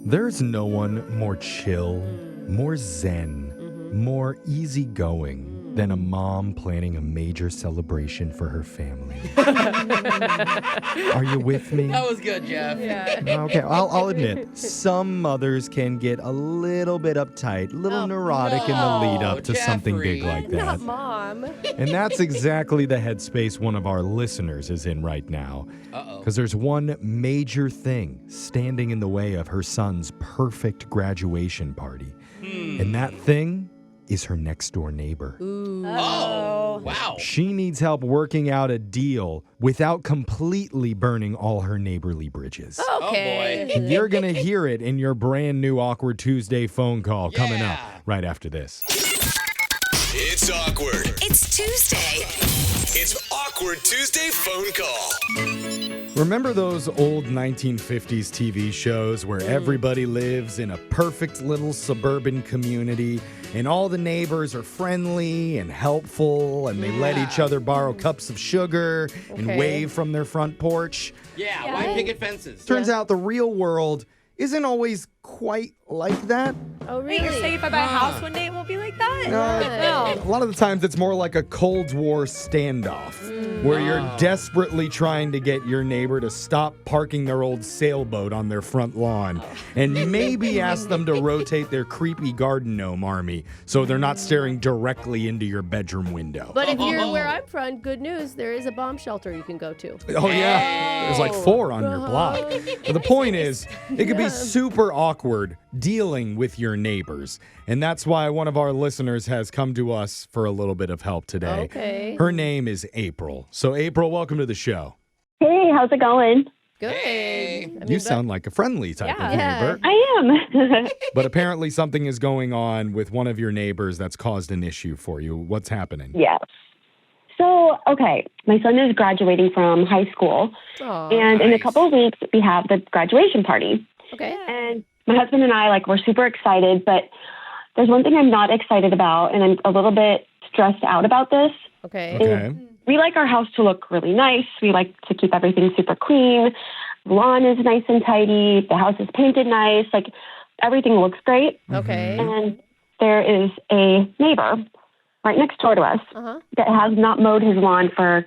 There's no one more chill, more zen, more easygoing than a mom planning a major celebration for her family. Are you with me? That was good, Jeff. Yeah. Okay, I'll admit, some mothers can get a little bit uptight, a little neurotic in the lead up to something big Jeffrey. like that. Not mom. And that's exactly the headspace one of our listeners is in right now. Because there's one major thing standing in the way of her son's perfect graduation party. And that thing is her next door neighbor. Oh, wow. She needs help working out a deal without completely burning all her neighborly bridges. Okay. And you're going to hear it in your brand new Awkward Tuesday phone call coming up Yeah. right after this. It's awkward. It's Tuesday. It's Awkward Tuesday phone call. Remember those old 1950s TV shows where everybody lives in a perfect little suburban community and all the neighbors are friendly and helpful and they let each other borrow cups of sugar and wave from their front porch? Yeah, white picket fences. Turns out the real world isn't always quite like that. Oh, Wait, really? you're saying if I buy a house one day, it won't be like that? A lot of the times it's more like a Cold War standoff where you're desperately trying to get your neighbor to stop parking their old sailboat on their front lawn and maybe ask them to rotate their creepy garden gnome army so they're not staring directly into your bedroom window. But if you're where I'm from, good news, there is a bomb shelter you can go to. Oh, yeah. There's like 4 on your block. But the point is, it could be super awkward dealing with your neighbors. And that's why one of our listeners has come to us for a little bit of help today. Okay. Her name is April. So, April, welcome to the show. Hey, how's it going? Good. Hey. I mean, You sound like a friendly type of Yeah. neighbor. I am. But apparently something is going on with one of your neighbors that's caused an issue for you. What's happening? Yes. So, okay, my son is graduating from high school, Aw, and in a couple of weeks, we have the graduation party. okay. And my husband and I, we're super excited, but there's one thing I'm not excited about, and I'm a little bit stressed out about this. Okay. Okay. We like our house to look really nice. We like to keep everything super clean. The lawn is nice and tidy. The house is painted nice. Everything looks great. Okay. And there is a neighbor right next door to us Uh-huh. that has not mowed his lawn for,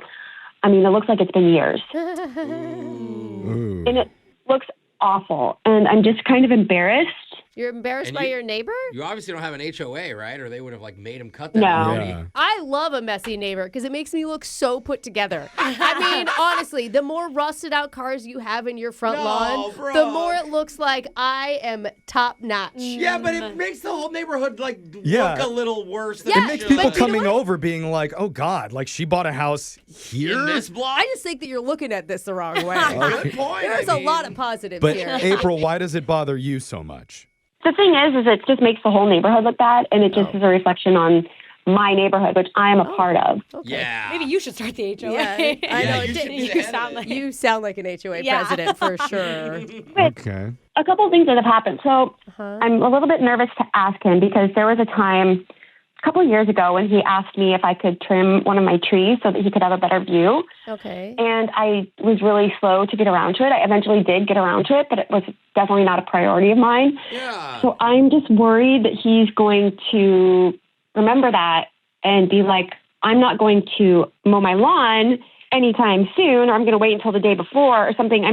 it looks like it's been years. Ooh. And it looks awful. And I'm just kind of embarrassed. You're embarrassed And by you- your neighbor? You obviously don't have an HOA, right? Or they would have made him cut that No. already. Yeah. I love a messy neighbor because it makes me look so put together. I mean, honestly, the more rusted out cars you have in your front lawn, the Brooke. more it looks like I am top notch. Yeah, but it makes the whole neighborhood Yeah. look a little worse than Yeah, It makes should. people but you know coming what? over being like, oh, God, she bought a house here? in this block. I just think that you're looking at this the wrong way. Good point. There's a lot of positives But, here. April, why does it bother you so much? The thing is it just makes the whole neighborhood look bad. And it just is a reflection on my neighborhood, which I am a part of. Okay. Yeah. Maybe you should start the HOA. Yeah, I know. you should be the head of sound it. like You sound like an HOA Yeah. president for sure. Okay. A couple of things that have happened. So I'm a little bit nervous to ask him because there was a time a couple of years ago when he asked me if I could trim one of my trees so that he could have a better view. Okay. And I was really slow to get around to it. I eventually did get around to it, but it was definitely not a priority of mine. Yeah. So I'm just worried that he's going to remember that and be like, I'm not going to mow my lawn anytime soon, or I'm going to wait until the day before or something.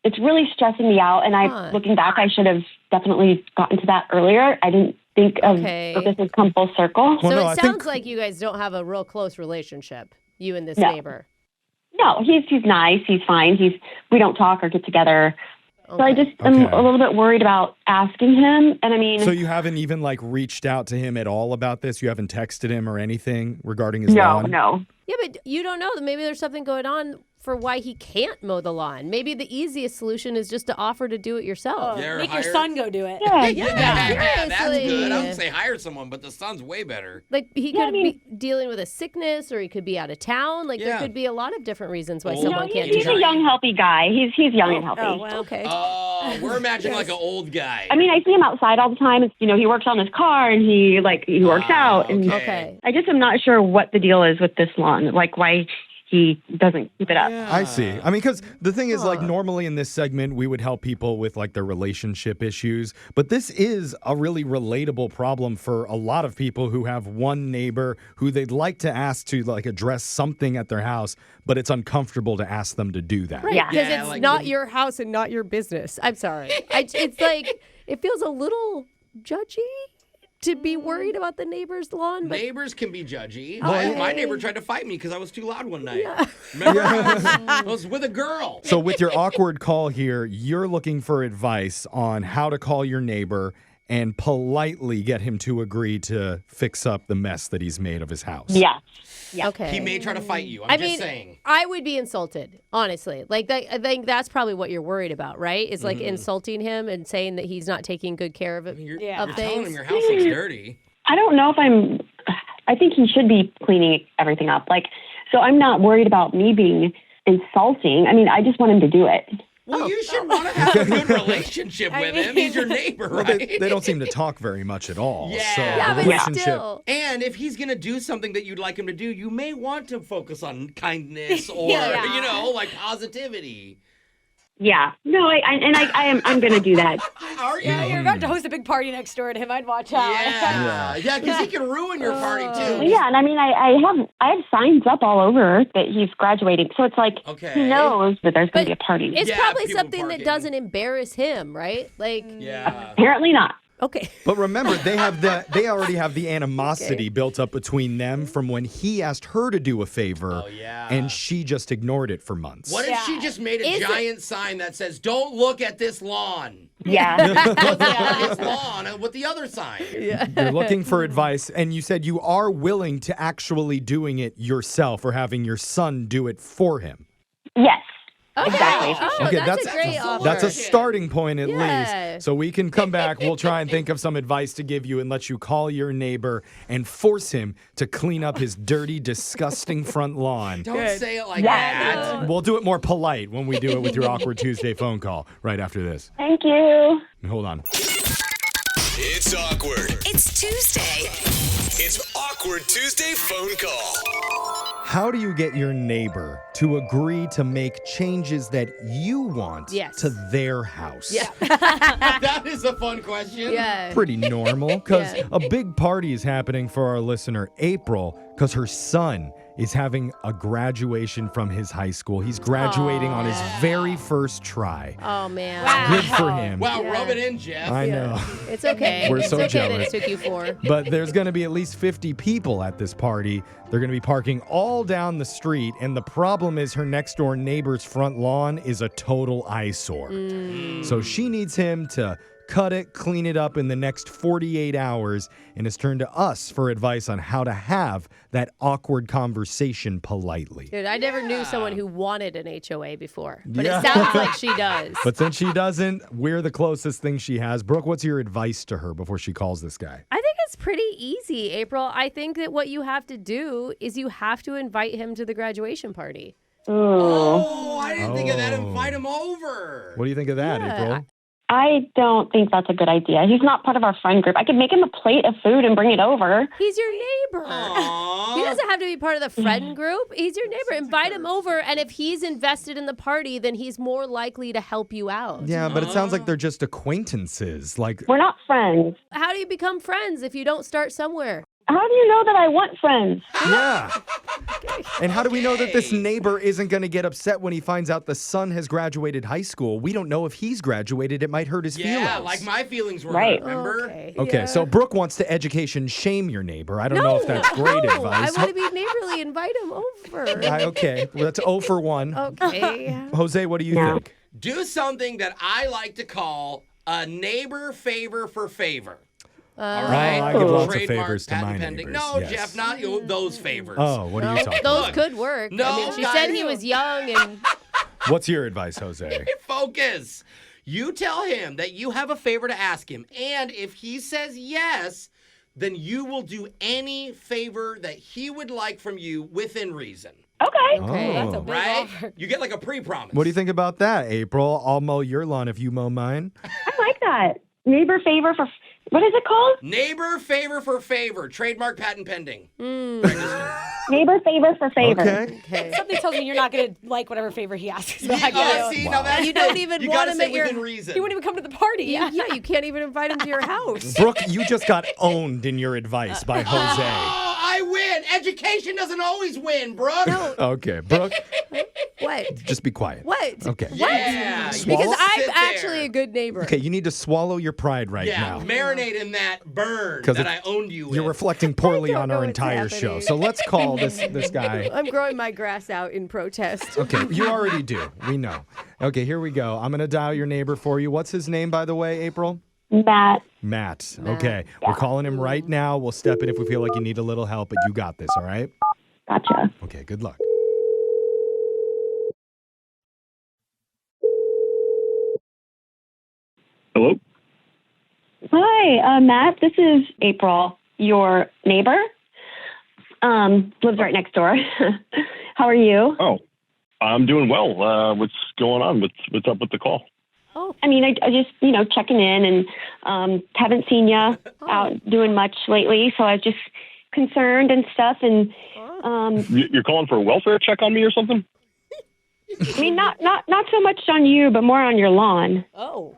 It's really stressing me out. And looking back, I should have definitely gotten to that earlier. I didn't think of that this has come full circle. Well, So no, it I sounds think- like you guys don't have a real close relationship, you and this No. neighbor. No, he's nice. He's fine. We don't talk or get together. So I just am Okay. a little bit worried about asking him. And So you haven't even reached out to him at all about this? You haven't texted him or anything regarding his no, lawn? no. Yeah, but you don't know. Maybe there's something going on for why he can't mow the lawn. Maybe the easiest solution is just to offer to do it yourself. Yeah, or Make your hire- son go do it. Yeah, that's seriously. good. I would say hire someone, but the son's way better. He could be dealing with a sickness, or he could be out of town. There Yeah. could be a lot of different reasons why Oh. someone No, can't he's do a that. young, healthy guy. He's young and healthy. Oh, well. Okay. Oh, we're imagining like an old guy. I mean, I see him outside all the time. He works on his car and he works out. And Okay. I just am not sure what the deal is with this lawn. Why he doesn't keep it up. I see. I mean, because the thing is, like, normally in this segment, we would help people with, like, their relationship issues. But this is a really relatable problem for a lot of people who have one neighbor who they'd like to ask to, like, address something at their house, but it's uncomfortable to ask them to do that. Right, Yeah. because Yeah, it's like not when- your house and not your business. I'm sorry. It's like, it feels a little judgy to be worried about the neighbor's lawn. But Neighbors can be judgy. Okay. My neighbor tried to fight me because I was too loud one night. Remember? I was with a girl. So with your awkward call here, you're looking for advice on how to call your neighbor and politely get him to agree to fix up the mess that he's made of his house. Yeah. Yeah. okay. He may try to fight you. I I'm just mean, saying. I would be insulted, honestly. Like, I think that's probably what you're worried about, right? Is like insulting him and saying that he's not taking good care of it. You're Yeah. of telling him things. your house looks dirty. I don't know if I think he should be cleaning everything up. Like, so I'm not worried about me being insulting. I mean, I just want him to do it. Well, you should want to have a good relationship with him. He's your neighbor, Well, right? they don't seem to talk very much at all. Yeah. So Yeah, the but relationship. still. And if he's going to do something that you'd like him to do, you may want to focus on kindness or, Yeah. like positivity. Yeah. No, I'm going to do that. Are you? Yeah, you're about to host a big party next door to him. I'd watch out. Yeah, because he can ruin your party too. Yeah, and I mean, I have signs up all over that he's graduating, so it's like Okay. he knows that there's going But to be a party. It's Yeah, probably people something parking. that doesn't embarrass him, right? Like, Yeah. Apparently not. okay. But remember, they already have the animosity built up between them from when he asked her to do a favor, Oh, yeah. and she just ignored it for months. What if she just made a Is it- giant sign that says, "Don't look at this lawn"? Yeah. Look at his lawn with the other sign. You're looking for advice, and you said you are willing to actually doing it yourself or having your son do it for him. Yes. Okay. Exactly. Oh, Okay, that's a great offer. That's a starting point at Yeah. least. So we can come back. We'll try and think of some advice to give you and let you call your neighbor and force him to clean up his dirty, disgusting front lawn. Don't say it like Yeah. that. We'll do it more polite when we do it with your Awkward Tuesday phone call right after this. Thank you. Hold on. It's awkward. It's Tuesday. It's Awkward Tuesday phone call. How do you get your neighbor to agree to make changes that you want Yes. to their house? Yeah. That is a fun question. Yeah. Pretty normal because Yeah. a big party is happening for our listener, April, because her son is having a graduation from his high school. He's graduating on his very first try. Oh, man. Good for him. Wow, Yeah. rub it in, Jeff. I know. It's okay. We're it's so okay jealous. that it took you 4. But there's going to be at least 50 people at this party. They're going to be parking all down the street. And the problem is her next door neighbor's front lawn is a total eyesore. So she needs him to cut it, clean it up in the next 48 hours, and has turned to us for advice on how to have that awkward conversation politely. Dude, I never knew someone who wanted an HOA before, but Yeah. it sounds like she does. But since she doesn't, we're the closest thing she has. Brooke, what's your advice to her before she calls this guy? I think it's pretty easy, April. I think that what you have to do is you have to invite him to the graduation party. Oh, I didn't think of that. Oh. Invite him over. What do you think of that, Yeah. April? I don't think that's a good idea. He's not part of our friend group. I could make him a plate of food and bring it over. He's your neighbor. Aw. He doesn't have to be part of the friend group. He's your neighbor. Invite him over, and if he's invested in the party, then he's more likely to help you out. Yeah, but it sounds like they're just acquaintances. Like, We're not friends. How do you become friends if you don't start somewhere? How do you know that I want friends? yeah. And how do we know that this Okay. neighbor isn't going to get upset when he finds out the son has graduated high school? We don't know if he's graduated. It might hurt his Yeah, feelings. like my feelings were Right. hurt, remember? Okay, so Brooke wants to education shame your neighbor. I don't know if that's great no, advice. I want to be neighborly. Invite him over. Okay, well, that's 0 for 1. Okay. Jose, what do you No. think? Do something that I like to call a neighbor favor for favor. All right? I give lots of Trademark, favors to patent my pending. neighbors, No, yes. Jeff, not those favors. Oh, what are you talking Those about? could work. No, I mean, she said guys. he was young and What's your advice, Jose? Focus. You tell him that you have a favor to ask him, and if he says yes, then you will do any favor that he would like from you within reason. Okay. Okay. That's a Oh. big Right? offer. You get like a pre-promise. What do you think about that, April? I'll mow your lawn if you mow mine. I like that. Neighbor favor for, what is it called? Neighbor favor for favor. Trademark, patent pending. Registered. Neighbor favor for favor. Okay. Something tells me you're not going to like whatever favor he asks. See, now that's You don't even you want gotta him say at your- within reason. He wouldn't even come to the party. Yeah, you can't even invite him to your house. Brooke, you just got owned in your advice by Jose. Oh, I win. Education doesn't always win, Brooke. Okay, Brooke, What? just be quiet. What? Okay. Yeah. Because Swallow- I'm Sit there. actually a good neighbor. Okay, you need to swallow your pride right Yeah, now. marinate in that burn 'Cause that I it's- owned you with. You're reflecting poorly don't on know our what's entire show. happening. So let's call this guy. I'm growing my grass out in protest. Okay, you already do. We know. Okay, here we go. I'm going to dial your neighbor for you. What's his name, by the way, April? Matt. Matt. Okay, we're calling him right now. We'll step in if we feel like you need a little help, but you got this, all right? Gotcha. Okay, good luck. Hello? Hi, Matt. This is April, your neighbor. Lives right next door. How are you? Oh, I'm doing well. What's going on? What's up with the call? I mean, I just, checking in and haven't seen you out doing much lately. So I was just concerned and stuff. And You're calling for a welfare check on me or something? I mean, not so much on you, but more on your lawn. Oh.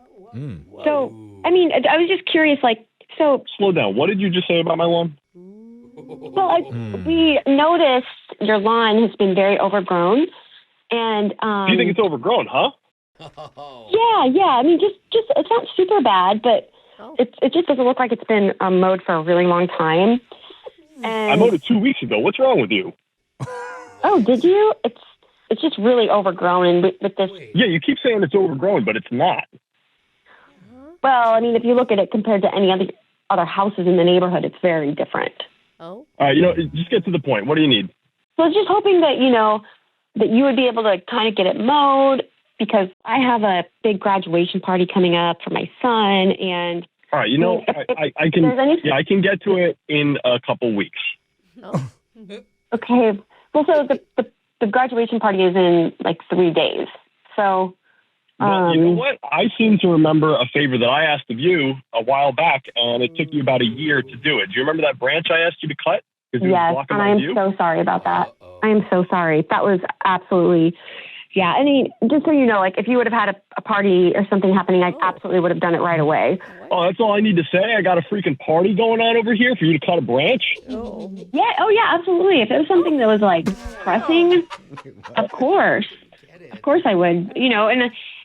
So, I mean, I was just curious, Slow down. What did you just say about my lawn? we noticed your lawn has been very overgrown. And Do you think it's overgrown, huh? yeah. I mean, just it's not super bad, but it just doesn't look like it's been mowed for a really long time. And I mowed it 2 weeks ago. What's wrong with you? oh, did you? It's just really overgrown, and with this. Yeah, you keep saying it's overgrown, but it's not. Well, I mean, if you look at it compared to any other houses in the neighborhood, it's very different. Oh. All right, just get to the point. What do you need? So I was just hoping that that you would be able to kind of get it mowed, because I have a big graduation party coming up for my son, and All right, I can. there's any- Yeah, I can get to it in a couple weeks. okay. Well, so the graduation party is in like 3 days. So. Well, you know what? I seem to remember a favor that I asked of you a while back, and it took you about a year to do it. Do you remember that branch I asked you to cut? Yes, and I am so sorry about that. I am so sorry. That was absolutely, yeah. I mean, just so you know, like if you would have had a party or something happening, I absolutely would have done it right away. Oh, that's all I need to say. I got a freaking party going on over here for you to cut a branch. Yeah. Oh, yeah. Absolutely. If it was something that was like pressing, of course I would.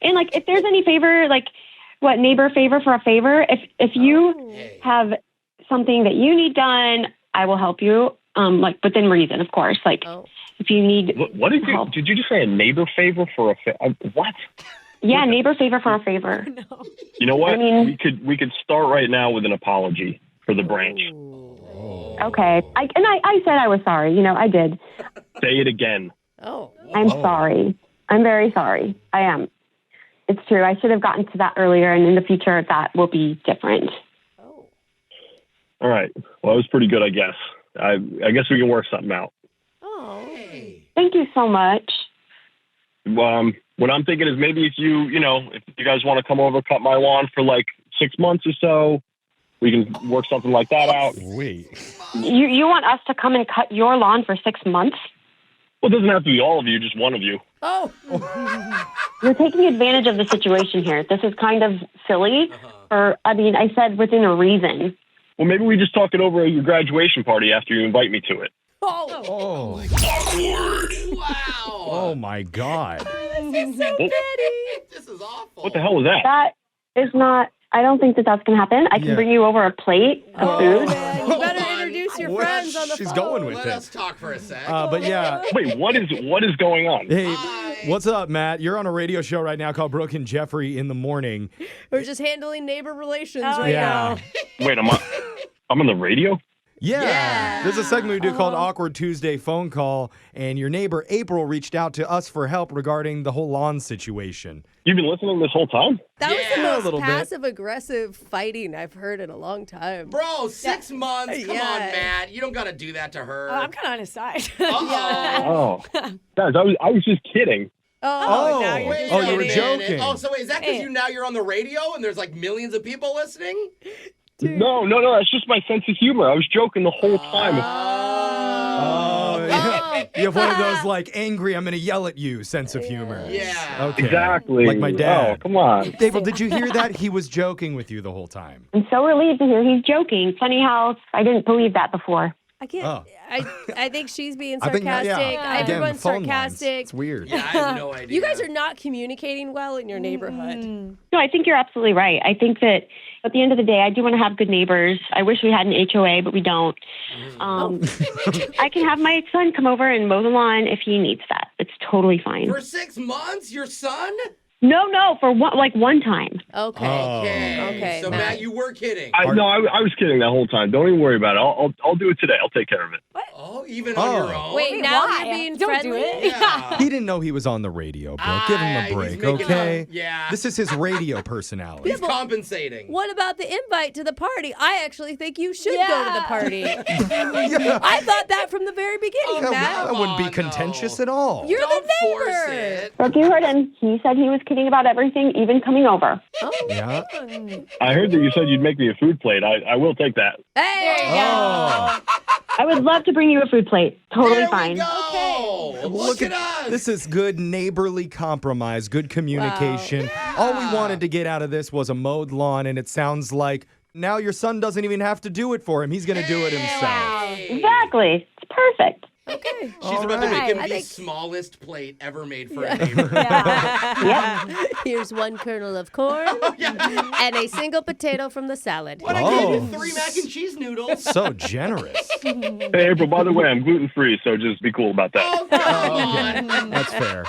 And like if there's any favor, like what neighbor favor for a favor, if you have something that you need done, I will help you. Like within reason, of course. Like if you need. What did you? help. Did you just say a neighbor favor for a what? Yeah, neighbor favor for a favor. You know what? I mean- we could start right now with an apology for the branch. Okay. I said I was sorry. I did. Say it again. Oh. I'm sorry. I'm very sorry. I am. It's true. I should have gotten to that earlier, and in the future, that will be different. All right. Well, that was pretty good, I guess. I guess we can work something out. Oh. Thank you so much. What I'm thinking is maybe if if you guys want to come over, cut my lawn for like 6 months or so, we can work something like that out. Wait. You want us to come and cut your lawn for 6 months? Well, it doesn't have to be all of you, just one of you. Oh. You're taking advantage of the situation here. This is kind of silly. I said within a reason. Well, maybe we just talk it over at your graduation party after you invite me to it. Oh. Awkward. Wow. Oh my God. This is so Oh. petty. This is awful. What the hell was that? That is not. I don't think that's going to happen. I can Yeah. bring you over a plate of food. Man, you better introduce your Where friends on the she's phone. going with Let it. us talk for a sec. But yeah. Wait, what is going on? Hey, what's up, Matt? You're on a radio show right now called Brooke and Jeffrey in the Morning. We're just handling neighbor relations Oh, right yeah. now. Wait, I'm on the radio? Yeah. Yeah. There's a segment we do called Awkward Tuesday Phone Call, and your neighbor April reached out to us for help regarding the whole lawn situation. You've been listening this whole time? That was the Yeah. A most little bit. passive-aggressive fighting I've heard in a long time. Bro, 6 months? Come Yeah. on, Matt. You don't got to do that to her. I'm kind of on his side. Uh-oh. Oh. Guys, I was just kidding. Oh, now you're Wait Oh, a you were minute. joking. Oh, so wait, is that because Hey. now you're on the radio and there's like millions of people listening? No, that's just my sense of humor. I was joking the whole time. Oh, You have one of those like angry, I'm going to yell at you sense of humor. Yeah. Okay. Exactly. Like my dad. Oh, come on. Dable, did you hear that? He was joking with you the whole time. I'm so relieved to hear he's joking. Funny how I didn't believe that before. I can't. Oh. I think she's being I think, sarcastic. yeah. Again, Everyone's phone lines. sarcastic. It's weird. Yeah, I have no idea. You guys are not communicating well in your neighborhood. No, I think you're absolutely right. I think that at the end of the day, I do want to have good neighbors. I wish we had an HOA, but we don't. I can have my son come over and mow the lawn if he needs that. It's totally fine. For 6 months, your son? No, for one time. Okay. Okay. So, Matt, you were kidding. I was kidding that whole time. Don't even worry about it. I'll do it today. I'll take care of it. Oh, even on your own? Wait, now why? you're being Don't friendly? do it. Yeah. He didn't know he was on the radio, Brooke. Give him a He's break, making okay? up. Yeah. This is his radio personality. He's compensating. What about the invite to the party? I actually think you should go to the party. Yeah. I thought that from the very beginning, Oh, Matt. That wouldn't be on, contentious no. at all. You're Don't the force neighbor. it. But you heard him. He said he was kidding about everything, even coming over. Oh. Yeah. I heard that you said you'd make me a food plate. I will take that. Hey. Oh. I would love to bring you a food plate. Totally There fine. we go. Look at us. This is good neighborly compromise, good communication. All we wanted to get out of this was a mowed lawn, and it sounds like now your son doesn't even have to do it for him. He's going to do it himself. Hey. Exactly. It's perfect. Okay. She's about to make him I the think- smallest plate ever made for a neighbor. Here's one kernel of corn and a single potato from the salad. What, I gave you 3 mac and cheese noodles. So generous. Hey, April, by the way, I'm gluten-free, so just be cool about that. Oh, come on. That's fair.